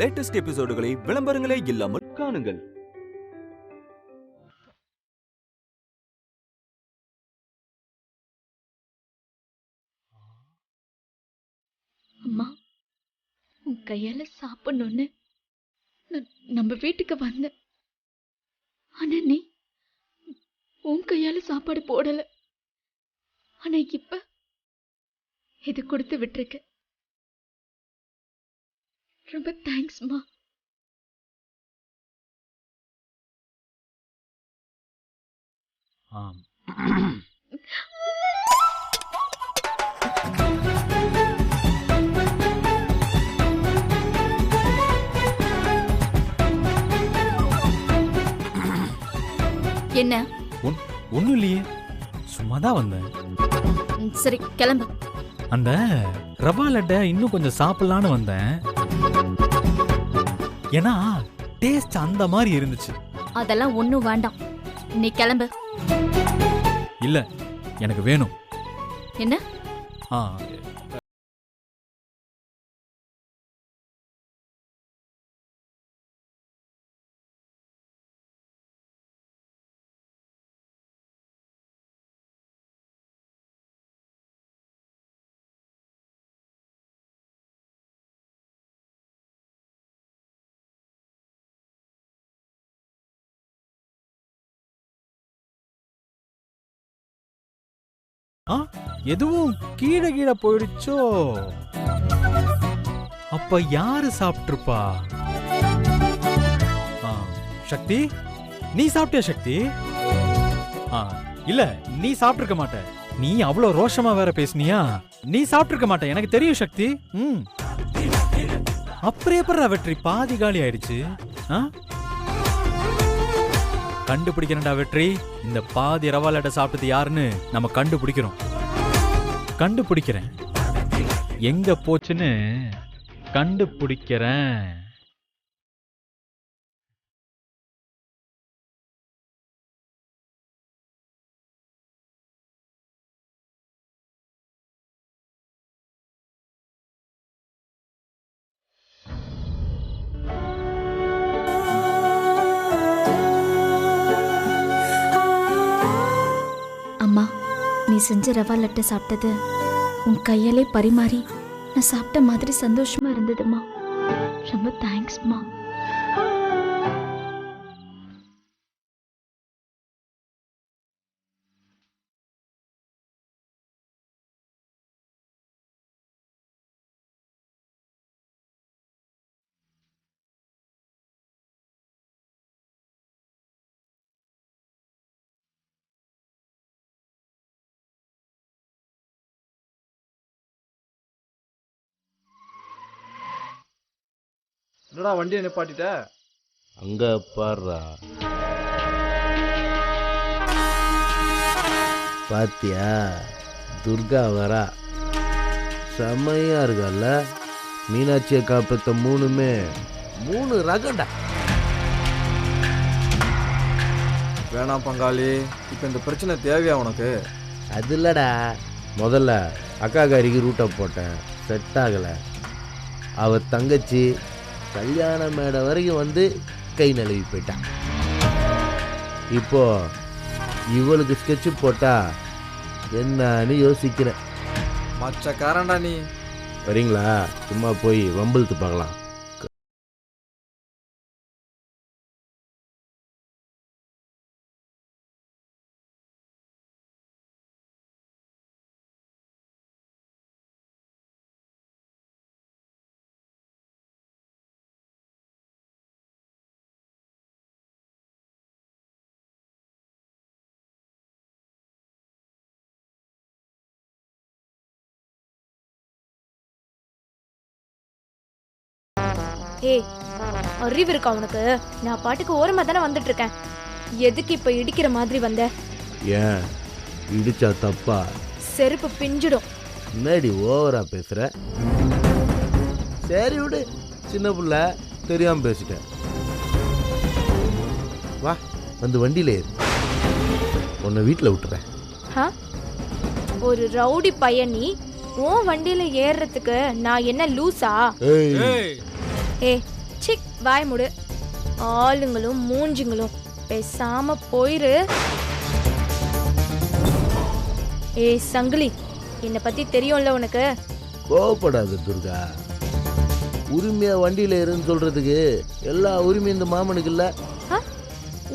Latest எபிசோடுகளை விளம்பரங்களே இல்லாமல் காணுங்கள். அம்மா, உன் கையால சாப்பிடணும்னு நம்ம வீட்டுக்கு வந்த, ஆனா நீ உன் கையால சாப்பாடு போடல. ஆனா இப்ப இது கொடுத்து விட்டுருக்க. ரொம்ப தேங்க்ஸ்மா. என்ன? ஒண்ணும் இல்லையே, சும்மாதான் வந்தேன். சரி கிளம்பு. அந்த ரவா லட்டை இன்னும் கொஞ்சம் சாப்பிடலான்னு வந்தேன். ஏன்னா டேஸ்ட் அந்த மாதிரி இருந்துச்சு. அதெல்லாம் ஒண்ணும் வேண்டாம், நீ கிளம்பு. இல்ல, எனக்கு வேணும். என்ன? எதுவும் கீழே கீழே போயிடுச்சோ? அப்ப யாரு சாப்பிட்டிருப்பா? சக்தி, நீ சாப்பிட்டியா சக்தி? இல்ல, நீ சாப்பிட்டிருக்க மாட்ட. நீ அவ்வளவு ரோஷமா வேற பேசுனியா? நீ சாப்பிட்டிருக்க மாட்ட, எனக்கு தெரியும் சக்தி. அப்புறம் எப்பறா வெற்றி பாதி காலி ஆயிடுச்சு? கண்டுபிடிக்கிறேன்டா வெற்றி. இந்த பாதி ரவா லட்டை சாப்பிட்டது யாருன்னு நம்ம கண்டுபிடிக்கிறேன். எங்க போச்சுன்னு கண்டுபிடிக்கிறேன். அம்மா, நீ செஞ்ச ரவா லட்டை சாப்பிட்டது உன் கையாலே பரிமாறி நான் சாப்பிட்ட மாதிரி சந்தோஷமா இருந்ததுமா. ரொம்ப தேங்க்ஸ்மா. என்னடா வண்டியை நிப்பாட்டிட்ட? அங்க பாருடா, பாத்தியா? துர்கா வரா. செம்மையா இருக்கல்ல? மீனாட்சியை காப்பத்த 3 ரகண்டா. வேணாம் பங்காளி, இப்ப இந்த பிரச்சனை தேவையா உனக்கு? அது இல்லடா, முதல்ல அக்காக்காரிக்கு ரூட்டை போட்டேன், செட் ஆகலை. அவ தங்கச்சி கல்யாண மேடை வரைக்கும் வந்து கை நழுவி போயிட்டான். இப்போ இவளுக்கு ஸ்கெட்சு போட்டா என்னன்னு யோசிக்கிறேன். மச்சக்காரன்டா நீ. வரீங்களா? சும்மா போய் வம்பிழுத்து பார்க்கலாம். ஏய், அறிவு இருக்கா உனக்கு? நான் பாட்டுக்கு ஓரமா தானே வந்துட்டு இருக்கேன். எதுக்கு இப்ப இடிக்கிற மாதிரி வந்த? ஏன் இடிச்சா தப்பா? செருப்பு பிஞ்சிடும். முன்னாடி ஓவரா பேசுற. சரி விடு, சின்ன புள்ள, தெரியாம பேசிட்டேன். வா, வந்து வண்டியில ஏறு, உன்னை வீட்டுல விட்டுறேன். ஒரு ரவுடி பையனி உன் வண்டியில ஏறுறதுக்கு நான் என்ன லூசா? ஏய், ஏ சிக் வாய் மூடு. ஆளுங்களும் மூஞ்சிங்களும் பேசாம போயிரு. ஏய் சங்கிலி, என்னை பத்தி தெரியும்ல உனக்கு. கோவப்படாது துர்கா. உரிமையா வண்டியில இருன்னு சொல்றதுக்கு எல்லா உரிமையும் இந்த மாமனுக்கு இல்ல.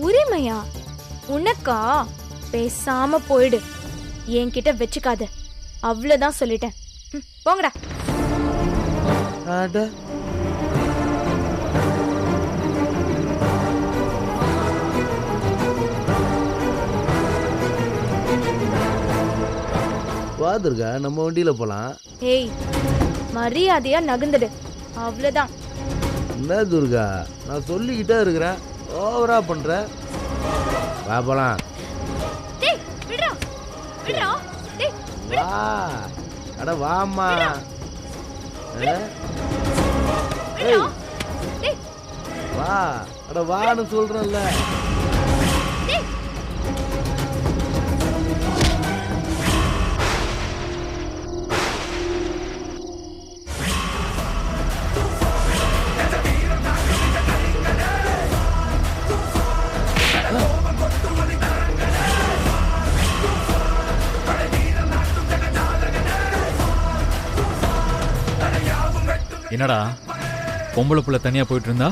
உரிமையா உனக்கா? பேசாம போயிடு, என்கிட்ட வச்சுக்காத. அவ்வளவுதான் சொல்லிட்டேன். போங்கடா. அட வா துர்கா, நம்ம வண்டியில போலாம். ஏய் மரியாதையா நகர்ந்துடு, அவ்வளவுதான். என்ன துர்கா, நான் சொல்லிக்கிட்டே இருக்கிறேன், ஓவரா பண்ற. வா போலாம். டேய் விடுடா, விடுடா. டேய் வா. அட வாம்மா. விடுடா. டேய் வா. அட வான்னு சொல்றேன்ல. டேய் என்னடா பொம்பளை புள்ள தனியா போயிட்டு இருந்தா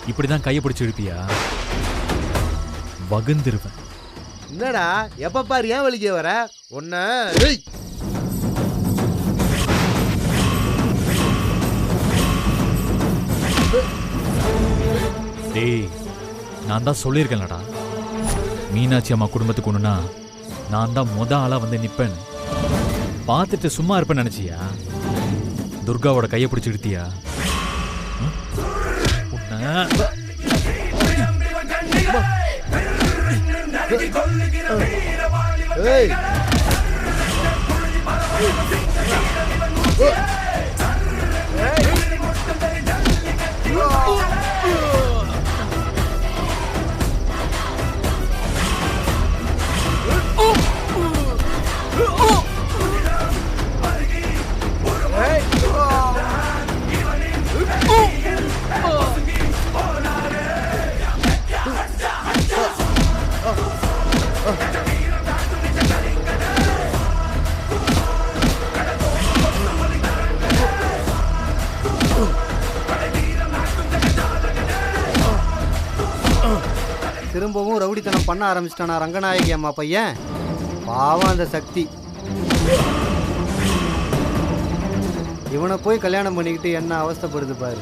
இப்படிதான் கையை பிடிச்சி இழுப்பியா? வகுந்துருவேன். என்னடா எப்ப பாரு ஏன் வலிக்க வர ஒன்ன? டேய், நான் தான் சொல்லியிருக்கேன்லடா, மீனாட்சி அம்மா குடும்பத்துக்கு ஒண்ணுனா நான் தான் ஆளா வந்து நிப்பேன். பார்த்துட்டு சும்மா இருப்பேன்னு நினைச்சியா? துர்காவோட கையை பிடிச்சி இழுத்தியா? ஏய் திரும்பவும் ரவுடித்தனம் பண்ண ஆரம்பிச்சிட்டானா ரங்கநாயகி அம்மா பையன். பாவம் அந்த சக்தி. இவனை போய் கல்யாணம் பண்ணிக்கிட்டு என்ன அவஸ்தைப்படுது பாரு.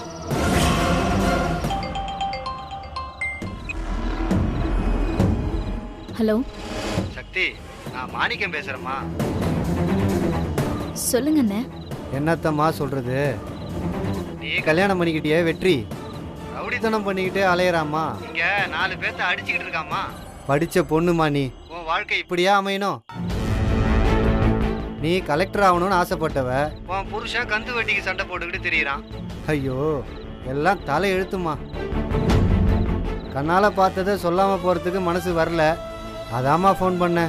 ஹலோ சக்தி, நான் மாணிக்கம் பேசுறேம்மா. சொல்லுங்க அண்ணே. என்னத்தம்மா சொல்றது? நீ கல்யாணம் பண்ணிக்கிட்டியே வெற்றி, ரவுடித்தனம் பண்ணிக்கிட்டே அலையறாமா. இங்க 4 பேர்த்த அடிச்சுக்கிட்டு இருக்காமா. படிச்ச பொண்ணுமா நீ, உன் வாழ்க்கை இப்படியா அமையணும்? நீ கலெக்டர் ஆகணும்னு ஆசைப்பட்டவ, உன் புருஷன் கந்து வட்டிக்கு சண்டை போட்டுக்கிட்டு திரியிறான். ஐயோ, எல்லாம் தலை எழுத்துமா. கண்ணால பார்த்ததை சொல்லாம போறதுக்கு மனசு வரல, அதாம்மா ஃபோன் பண்ண.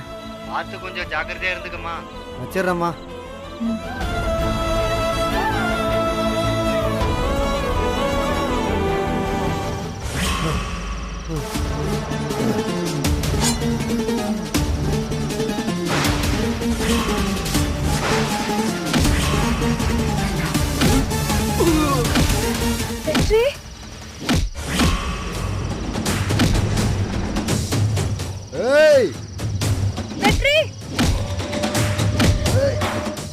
பார்த்து கொஞ்சம் ஜாக்கிரதையா இருந்துக்கம்மா. வச்சிடுறேம்மா. வெற்றி, ஏய் வெற்றி.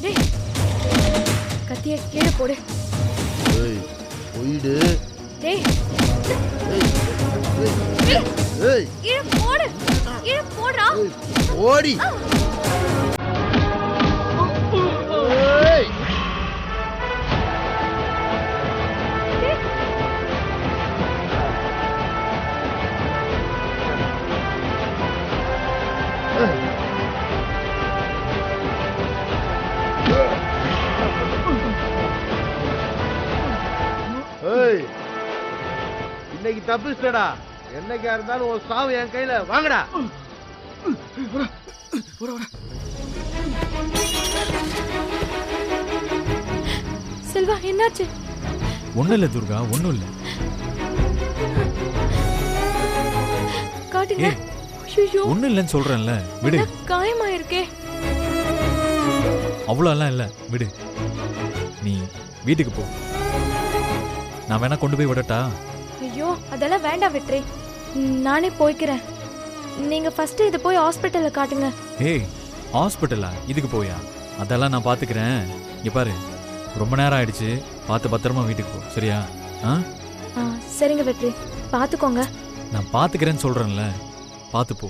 டேய் கத்தியை கீழே போடு. ஏய் போயிடு. டேய் ஏய் ஏய் கீழே போடு, கீழே போடுறா. ஓடி. ஏய் ஏய் இன்னைக்கு தப்பிச்சிட்டடா. என்னைக்கா இருந்தாலும் ஒரு சாவு என் கையில. வாங்கடா. செல்வா, என்னாச்சு? ஒன்றும் இல்லை துர்கா, ஒன்றும் இல்லை. காட்டுங்க. ஏய், ஐயோ, ஒன்றும் இல்லைன்னு சொல்கிறேன்ல, விடு. காயமா இருக்கே. அவ்வளோலாம் இல்லை, விடு. நீ வீட்டுக்கு போ. நான் வேணா கொண்டு போய் விடட்டா? ஐயோ, அதெல்லாம் வேண்டாம் வெற்றி, நானே போய்க்கிறேன். நீங்க ஃபர்ஸ்ட் இதை போய் ஹாஸ்பிட்டல்ல காட்டுங்க. ஏய், ஹாஸ்பிட்டலா? இதுக்கு போயா? அதெல்லாம் நான் பார்த்துக்கிறேன். இங்கே பாரு, ரொம்ப நேரம் ஆயிடுச்சு, பார்த்து பத்திரமா வீட்டுக்கு போ, சரியா? சரிங்க வெற்றி, பார்த்துக்கோங்க. நான் பார்த்துக்கிறேன்னு சொல்கிறேன்ல, பார்த்து போ.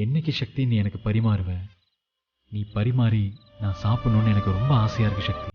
என்னைக்கு சக்தி நீ எனக்கு பரிமாறுவ? நீ பரிமாறி நான் சாப்பிடணும்னு எனக்கு ரொம்ப ஆசையா இருக்கு சக்தி.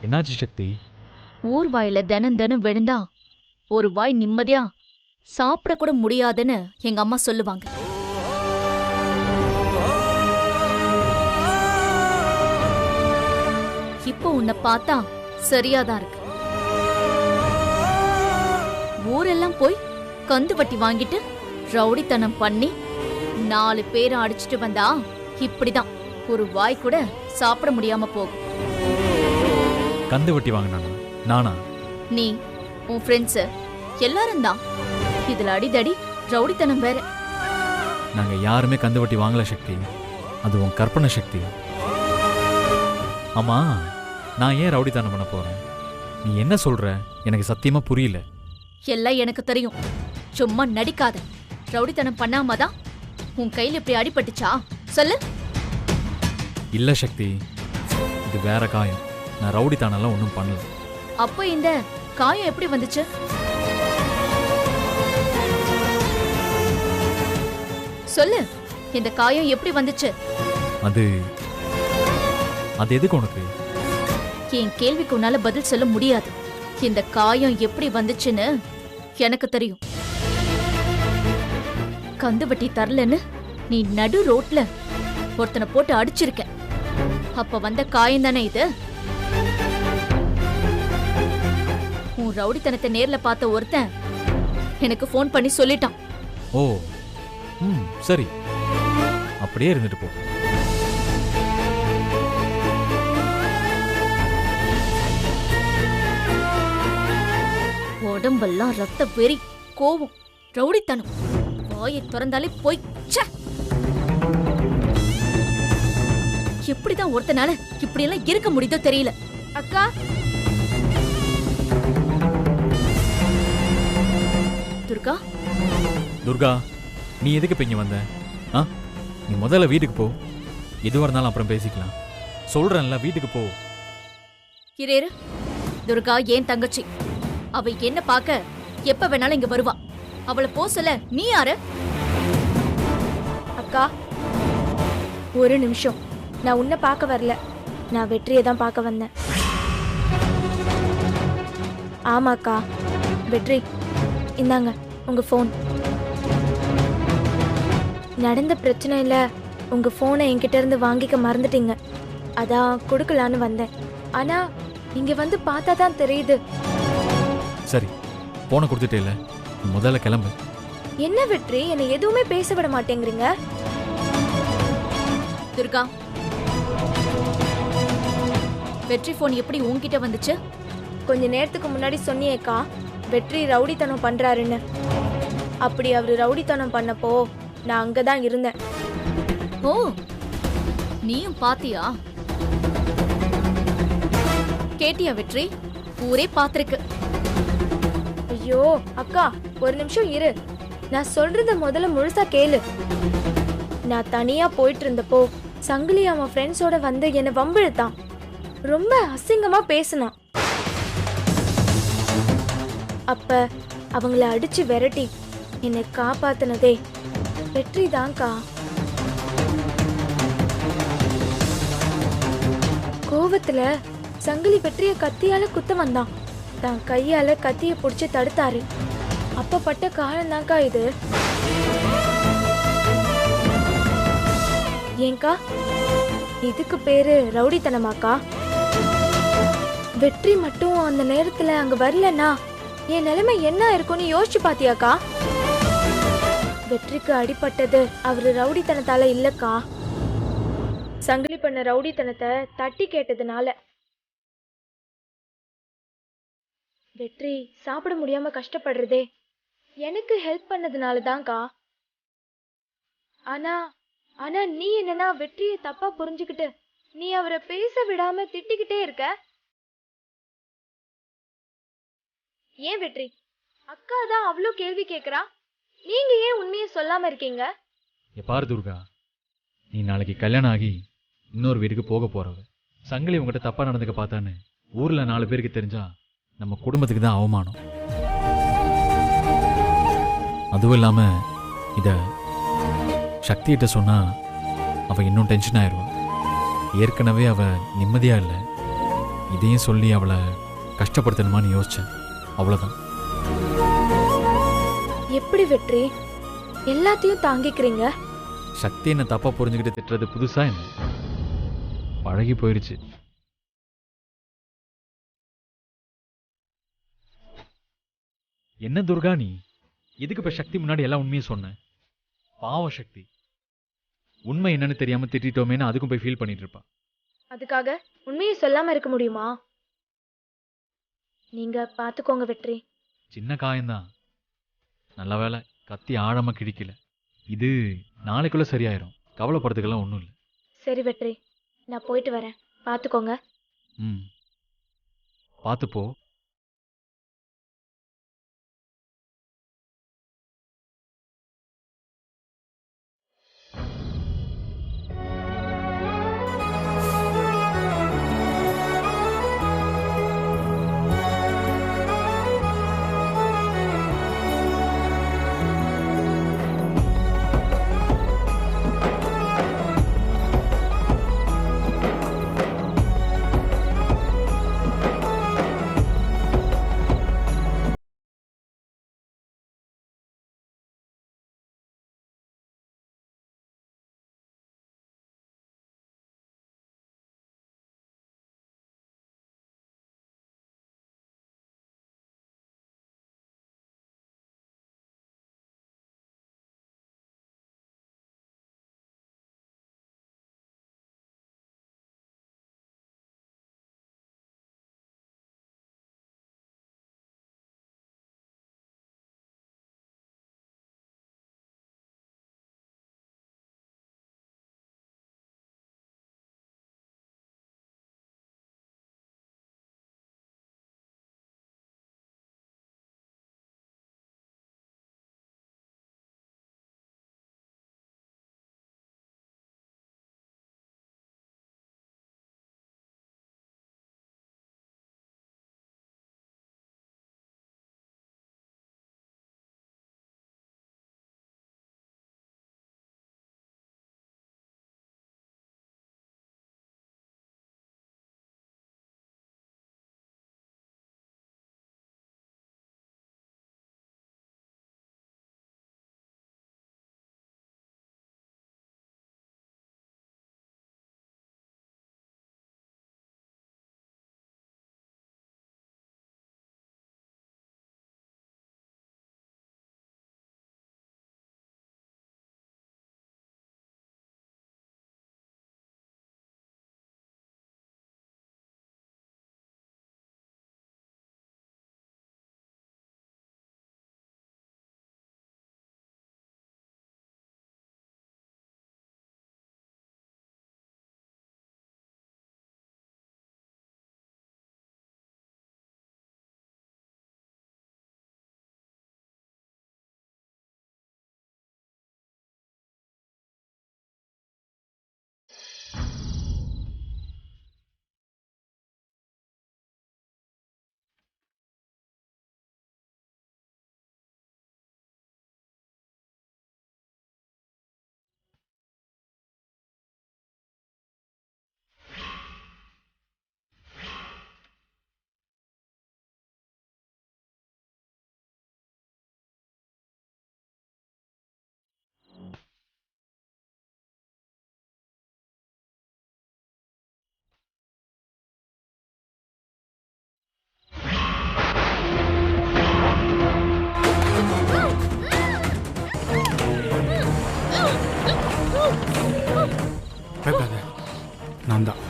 என்னாச்சு சக்தி? ஊர் வாயில தினம் தினம் விழுந்தா ஒரு வாய் நிம்மதியா சாப்பிட கூட முடியாதுன்னு எங்க அம்மா சொல்லுவாங்க. இப்போ உன்னை பார்த்தா சரியாதான் இருக்கு. ஊரெல்லாம் போய் கந்து வட்டி வாங்கிட்டு ரவுடித்தனம் பண்ணி 4 பேரை அடிச்சிட்டு வந்தா இப்படிதான் ஒரு வாய் கூட சாப்பிட முடியாம போகும். கந்து வட்டி வாங்கினானா? நானா? நீ, உன் ஃப்ரெண்ட்ஸ் எல்லாரும் தான். இதுல அடிதடி ரவுடித்தனம் வேற. நாங்க யாருமே கந்து வட்டி வாங்கல சக்தி, அது உன் கற்பனை சக்தி. ஆமா, நான் ஏன் ரவுடித்தனம் பண்ண போறேன்? நீ என்ன சொல்ற? எனக்கு சத்தியமா புரியல. எல்லாம் எனக்கு தெரியும், சும்மா நடிக்காத. ரவுடித்தனம் பண்ணாமதான் உன் கையில் இப்படி அடிபட்டுச்சா சொல்லு. இல்ல சக்தி, இது வேற காயம். நான் ரவுடித்தனம்லாம் ஒன்றும் பண்ணல. அப்போ இந்த காயம் எப்படி வந்துச்சு? சொல்லு, இந்த காயம் எப்படி வந்துச்சு? அது எதுக்கு உனக்கு? என் கேள்விக்கு உன்னால பதில் சொல்ல முடியாது. இந்த காயம் எப்படி வந்துச்சுன்னு எனக்கு தெரியும். கந்துவட்டி தரலன்னு நீ நடு ரோட்ல ஒருத்தனை போட்டு அடிச்சிருக்க. அப்ப வந்த காயம் தானே இது? உன் ரவுடித்தனத்தை நேர்ல பார்த்த ஒருத்தன் எனக்கு ஃபோன் பண்ணி சொல்லிட்டான். ஓ, சரி, அப்படியே இருந்துட்டு போ. உடம்பெல்லாம் ரத்த வெறி, கோவம், ரவுடித்தனம். வாயை திறந்தாலே போய் எப்படிதான் ஒருத்தனால இப்படியெல்லாம் இருக்க முடியுதோ தெரியல. அக்கா, துர்கா, நீ எதுக்கு இப்போ இங்கே வந்த? ஆ, நீ முதல்ல வீட்டுக்கு போ. எதுவாக இருந்தாலும் அப்புறம் பேசிக்கலாம். சொல்கிறேன்ல, வீட்டுக்கு போ. இரேரு, துர்கா ஏன் தங்கச்சி. அவ என்ன பார்க்க எப்ப வேணாலும் இங்க வருவா. அவளை போ சொல்ல நீ யாரு? அக்கா ஒரு நிமிஷம், நான் உன்னை பார்க்க வரல, நான் வெற்றியை தான் பார்க்க வந்தேன். ஆமாக்கா, வெற்றி இந்தாங்க உங்க ஃபோன். நடந்த பிரச்சனையில உங்க ஃபோனை என்கிட்ட இருந்து வாங்கிக்க மறந்துட்டீங்க, அதான் கொடுக்கலான்னு வந்தேன். ஆனா இங்க வந்து பார்த்தா தான் தெரியுது. சரி, போனை கொடுத்துட்டே இல்லை, நீ முதல்ல கிளம்பு. என்ன வெற்றி, என்னை எதுவுமே பேச விட மாட்டேங்கிறீங்க? துர்கா, வெற்றி போன் எப்படி உன்கிட்ட வந்துச்சு? கொஞ்ச நேரத்துக்கு முன்னாடி சொன்னியேக்கா, வெற்றி ரவுடித்தனம் பண்றாருன்னு. அப்படி அவரு ரவுடித்தனம் பண்ணப்போ நான் அங்கதான் இருந்தேன். ஓ, நீயும் பாத்தியா? கேட்டியா வெற்றி? ஊரே பாத்திருக்கு. ஐயோ அக்கா, ஒரு நிமிஷம் இரு, நான் சொல்றத முதல்ல முழுசா கேளு. நான் தனியா போயிட்டு இருந்தப்போ சங்கிலி அவன் ஃப்ரெண்ட்ஸோட வந்து என்னை வம்பிழுத்தான். ரொம்ப அசிங்கமா பேசினான். அப்ப அவங்கள அடிச்சு விரட்டி என்னை காப்பாத்தினதே வெற்றி தான்க்கா. கோவத்துல சங்கிலி வெற்றிய கத்தியால குத்த வந்தான். தான் கையால கத்திய புடிச்சு தடுத்தாரு. அப்ப பட்ட காலம் தான்க்கா இது. ஏங்கா, இதுக்கு பேரு ரவுடித்தனமாக்கா? வெற்றி மட்டும் அந்த நேரத்துல அங்க வரலன்னா என் நிலைமை என்ன இருக்கும்னு யோசிச்சு பாத்தியாக்கா? வெற்றிக்கு அடிபட்டது அவரு ரவுடித்தனத்தால இல்லக்கா, சங்கிலி பண்ண ரவுடித்தனத்தை தட்டி கேட்டதுனால. வெற்றி சாப்பிட முடியாம கஷ்டப்படுறதே எனக்கு ஹெல்ப் பண்ணதுனால தான்க்கா. ஆனா ஆனா நீ என்னன்னா வெற்றியை தப்பா புரிஞ்சுக்கிட்டு நீ அவரை பேச விடாம திட்டிக்கிட்டே இருக்க. ஏன் வெற்றி, அக்கா தான் அவ்வளோ கேள்வி கேக்குறா, நீங்க ஏன் உண்மையை சொல்லாம இருக்கீங்க? பாரு துர்கா, நீ நாளைக்கு கல்யாணம் ஆகி இன்னொரு வீட்டுக்கு போக போறவ. சங்கிலி உங்ககிட்ட தப்பா நடந்துக்க பார்த்தான்னு ஊர்ல 4 பேருக்கு தெரிஞ்சா நம்ம குடும்பத்துக்கு தான் அவமானம். அதுவும் இல்லாம இத சக்திகிட்ட சொன்னா அவ இன்னும் டென்ஷன் ஆயிடுவா. ஏற்கனவே அவ நிம்மதியா இல்லை, இதையும் சொல்லி அவளை கஷ்டப்படுத்தணுமான்னு யோசிச்சேன், அவ்வளவுதான். எப்படி வெற்றி எல்லாத்தையும் தாங்கிக்கிறீங்க? சக்தி என்ன தப்பா புரிஞ்சுக்கிட்டு திட்டுறது புதுசா என்ன? பழகி போயிடுச்சு. என்ன துர்கா, நீ எதுக்கு இப்ப சக்தி முன்னாடி எல்லாம் உண்மையும் சொன்ன? பாவம் சக்தி, உண்மை என்னன்னு தெரியாம திட்டோமேன்னு அதுக்கும் போய் ஃபீல் பண்ணிட்டு இருப்பா. அதுக்காக உண்மையை சொல்லாம இருக்க முடியுமா? நீங்க பாத்துக்கோங்க வெற்றி. சின்ன காயம்தான், நல்ல வேலை கத்தி ஆழமா கிழிக்கல. இது நாளைக்குள்ள சரியாயிரும், கவலைப்படுறதுக்கெல்லாம் ஒன்றும் இல்லை. சரி வெற்றி, நான் போயிட்டு வரேன், பாத்துக்கோங்க. ம், பார்த்துப்போ. பயப்படாத, நான் தான்.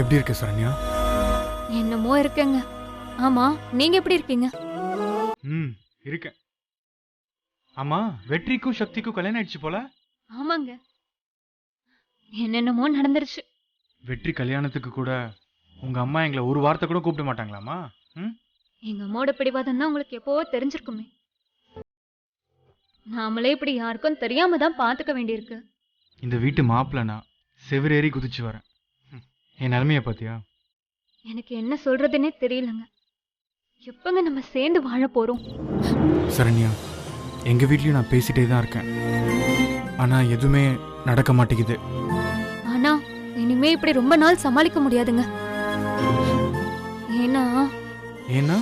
எப்படி இருக்க சரண்யா? என்னமோ இருக்கேங்க. ஆமா, நீங்க எப்படி இருக்கீங்க? இருக்கேன். ஆமா, வெற்றிக்கும் சக்திக்கும் கல்யாணம் ஆயிடுச்சு போல. ஆமாங்க, என்னென்னமோ நடந்துருச்சு. வெற்றி கல்யாணத்துக்கு கூட உங்க அம்மா எங்களை ஒரு வார்த்தை கூட கூப்பிட மாட்டாங்களாமா? எங்க அம்மாவோட பிடிவாதம் தான் உங்களுக்கு எப்போவோ தெரிஞ்சிருக்குமே. நாமளே இப்படி யாருக்கும் தெரியாம தான் பாத்துக்க வேண்டியிருக்கு. இந்த வீட்டு மாப்பிள்ளனா செவரேறி குதிச்சு வரேன். என் நிலைமைய பாத்தியா? எனக்கு என்ன சொல்றதுன்னே தெரியலங்க. எப்பங்க நம்ம சேர்ந்து வாழ போறோம்? சரண்யா, எங்க வீட்லயும் நான் பேசிட்டே தான் இருக்கேன். ஆனா எதுவுமே நடக்க மாட்டேங்குது. ஆனா இனிமே இப்படி ரொம்ப நாள் சமாளிக்க முடியாதுங்க. ஏன்னா ஏன்னா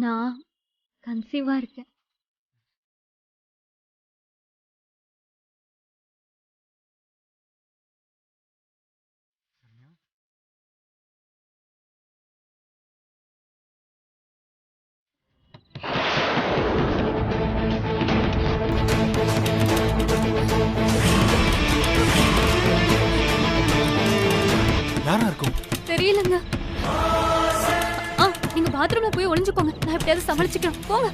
நான் கன்சீவா இருக்கேன். யாரா இருக்கும்? தெரியலங்க. நீங்க பாத்ரூம்ல போய் ஒளிஞ்சுக்கோங்க, நான் எப்படியாவது சமாளிச்சுக்கிறேன். போங்க.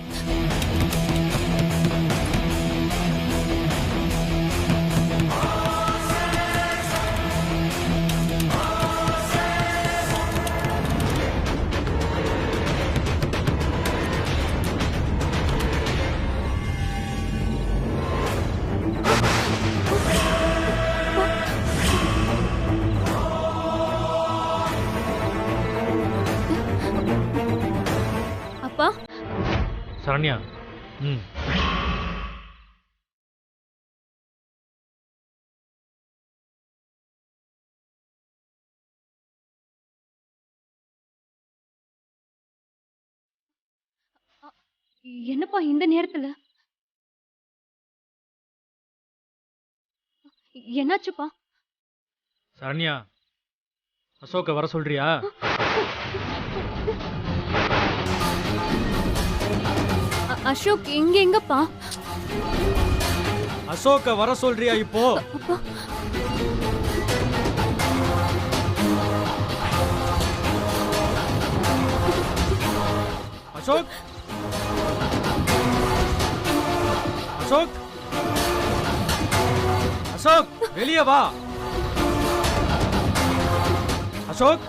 அப்பா, சரண்யா, என்னப்பா இந்த நேரத்துல? என்னாச்சுப்பா? சரண்யா, அசோக்க வர சொல்றியா? அசோக் இங்க எங்கப்பா? அசோக்க வர சொல்றியா இப்போ? அசோக், அசோக், அசோக், வெளியே வா. அசோக்,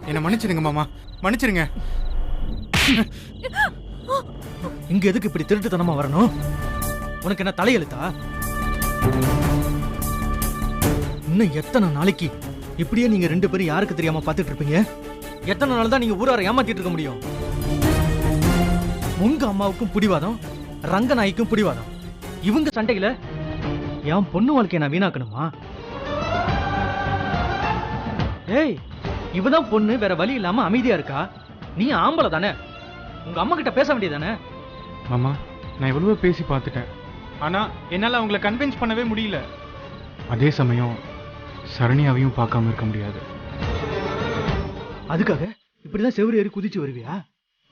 என்ன மன்னிச்சிருங்க மாமா, மன்னிச்சிருங்க. இங்க எதுக்கு இப்படி திருட்டுத்தனமா வரணும்? உனக்கு என்ன தலையெழுத்தா? இன்னும் எத்தனை நாளைக்கு இப்படியே நீங்க ரெண்டு பேரும் யாருக்கு தெரியாம பார்த்துட்டு இருப்பீங்க? எத்தனை நாள் தான் நீங்க ஊரார ஏமாத்திட்டு இருக்க முடியும்? உங்க அம்மாவுக்கும் பிடிவாதம், ரங்கநாய்க்கும் பிடிவாதம். இவங்க சண்டையில என் பொண்ணு வாழ்க்கையை நான் வீணாக்கணுமா? ஏய், இவதான் பொண்ணு, வேற வழி இல்லாம அமைதியா இருக்கா. நீ ஆம்பளை தானே, உங்க அம்மா கிட்ட பேச வேண்டியதானே? மாமா, நான் எவ்வளவோ பேசி பார்த்துட்டேன். ஆனா என்னால அவங்களை கன்வின்ஸ் பண்ணவே முடியல. அதே சமயம் சரண்யாவையும் பார்க்காம இருக்க முடியாது. அதுக்காக இப்படிதான் செவ்வறு ஏறி குதிச்சு வருவியா?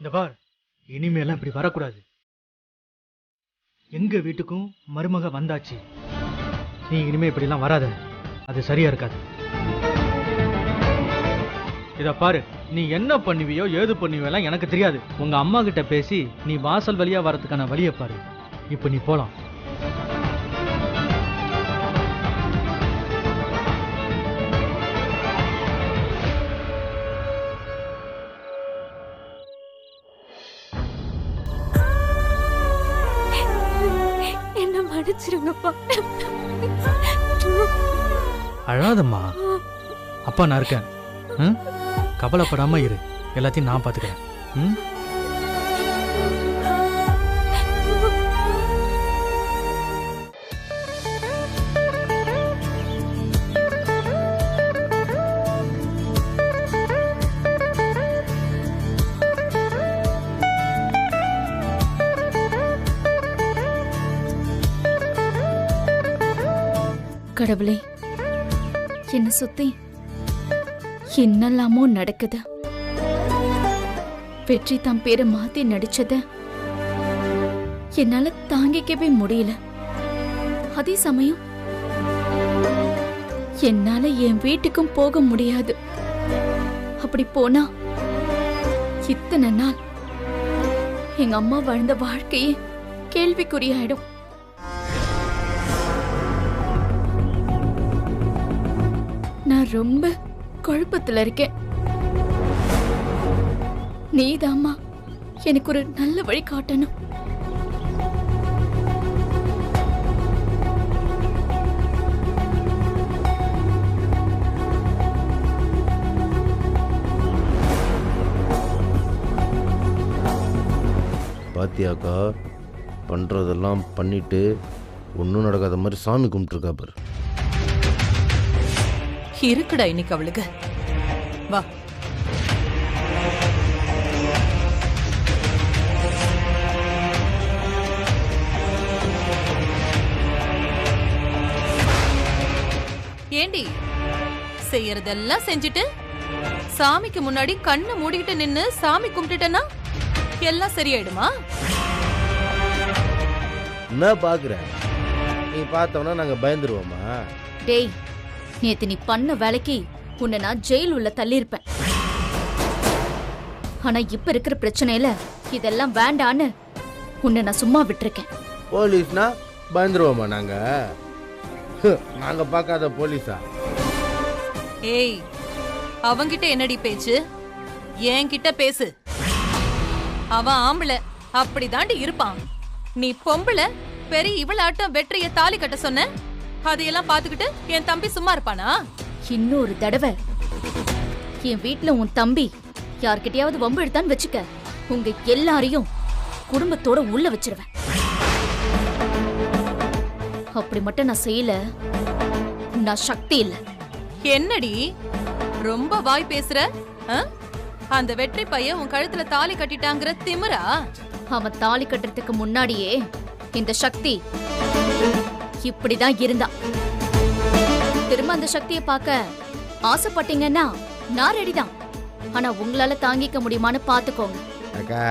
இந்த பார், இனிமேலாம் இப்படி வரக்கூடாது. எங்க வீட்டுக்கும் மருமக வந்தாச்சு. நீ இனிமே இப்படி எல்லாம் வராத, அது சரியா இருக்காது. இத பாரு, நீ என்ன பண்ணுவியோ ஏது பண்ணுவியோ எனக்கு தெரியாது. உங்க அம்மா கிட்ட பேசி நீ வாசல் வழியா வரதுக்கான வழியை பாரு. இப்ப நீ போலாம். மன்னிச்சிருங்கப்பா. அழாதம்மா, அப்பா நான் இருக்கேன். கவலைப்படாம இரு, எல்லாத்தையும் நான் பாத்துக்கிறேன். கடவுளே, என்ன சுத்தி என்னெல்லாமோ நடக்குது. வெற்றி தன் பேரை மாத்தி நடிச்சத என்னால தாங்கிக்கவே முடியல. அதே சமயம் என்னால என் வீட்டுக்கும் போக முடியாது. அப்படி போனா இத்தனை நாள் எங்க அம்மா வாழ்ந்த வாழ்க்கையே கேள்விக்குறியாயிடும். நான் ரொம்ப குழப்பத்துல இருக்கேன். நீதாம்மா எனக்கு ஒரு நல்ல வழி காட்டணும். பாத்தியாக்கா, பண்றதெல்லாம் பண்ணிட்டு ஒன்றும் நடக்காத மாதிரி சாமி கும்பிட்டுருக்கா பாரு. இருக்குடா இன்னைக்கு அவளுக்கு. வா. ஏண்டி, செய்யறதெல்லாம் செஞ்சுட்டு சாமிக்கு முன்னாடி கண்ணை மூடிக்கிட்டு நின்னு சாமி கும்பிட்டுட்டேன்னா எல்லாம் சரியாயிடுமா? என்ன பாக்குற? நீ பார்த்தோம்னா நாங்க பயந்துருவோமா? டேய், நேத்து நீ பண்ண வேலைக்கு உன்னை நான் ஜெயில் உள்ள தள்ளியிருப்பேன். ஆனா இப்ப இருக்கிற பிரச்சனையில இதெல்லாம் வேண்டான்னு உன்னை நான் சும்மா விட்டுருக்கேன். போலீஸ்னா பயந்துருவோமா நாங்க? நாங்க பார்க்காத போலீஸா? ஏய், அவங்கிட்ட என்னடி பேச்சு? என்கிட்ட பேசு. அவன் ஆம்பளை, அப்படிதாண்டி இருப்பான். நீ பொம்பளை, பெரிய இவளாட்டம் வெற்றிய தாலி கட்ட சொன்ன. அதையெல்லாம் பாத்துக்கிட்டு என் தம்பி சும்மா இருப்பானா? இன்னொரு தடவை என் வீட்டுல உன் தம்பி யார்கிட்டயாவது வம்பு எடுத்தான்னு வச்சுக்க, உங்க எல்லாரையும் குடும்பத்தோட உள்ள வச்சிருவேன். அப்படி மட்டும் நான் செய்யல, நான் சக்தி இல்ல. என்னடி ரொம்ப வாய் பேசுற? அந்த வெற்றி பையன் உன் கழுத்துல தாலி கட்டிட்டாங்கிற திமிரா? அவன் தாலி கட்டுறதுக்கு முன்னாடியே இந்த சக்தி இப்படிதான் இருந்தா. திரும்ப அந்த சக்தியை பார்க்க ஆசைப்பட்டீங்கன்னா நான் ரெடிதான். ஆனா உங்களால தாங்கிக்க முடியுமான்னு பாத்துக்கோங்க. அக்கா,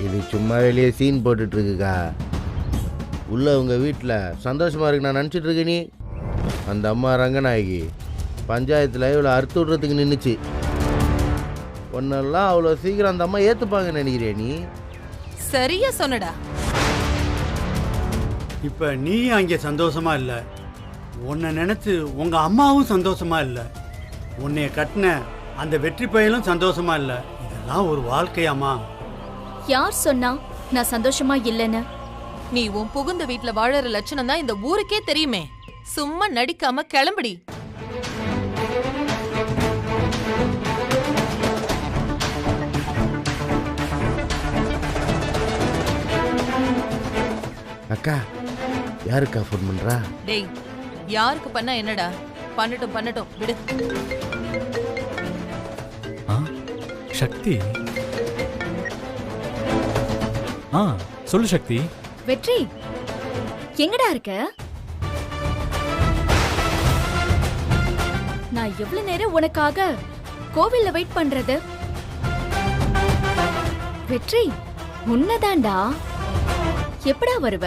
இது சும்மா வெளியே சீன் போட்டுட்டு இருக்குக்கா. உள்ள உங்க வீட்டுல சந்தோஷமா இருக்கு நான் நினைச்சிட்டு இருக்க. நீ அந்த அம்மா ரங்கநாயகி பஞ்சாயத்துல இவ்வளோ அறுத்து விடுறதுக்கு நின்றுச்சு. ஒன்னெல்லாம் அவ்வளோ சீக்கிரம் அந்த அம்மா ஏத்துப்பாங்கன்னு நினைக்கிறியா நீ? சரியா சொன்னடா. இப்ப நீ அங்கே சந்தோஷமா இல்ல, உன்னை நினைச்சு உங்க அம்மாவும் சந்தோஷமா இல்ல, உன்னைய கட்டின அந்த வெற்றி பையனும் சந்தோஷமா இல்ல. இதெல்லாம் ஒரு வாழ்க்கையாமா? யார் சொன்னா நான் சந்தோஷமா இல்லைன்னு? நீ உன் புகுந்த வீட்டுல வாழற லட்சணம் தான் இந்த ஊருக்கே தெரியுமே. சும்மா நடிக்காம கிளம்புடி. அக்கா, யாருக்கா ஃபோன் பண்றா? டேய், யாருக்கு பண்ணா என்னடா? பண்ணட்டும் பண்ணட்டும், விடு. சக்தி. சொல்லு சக்தி. வெற்றி, எங்கடா இருக்க? நான் எவ்வளவு நேரம் உனக்காக கோவில்ல வெயிட் பண்றது? வெற்றி, உன்னதாண்டா. எப்படா வருவ?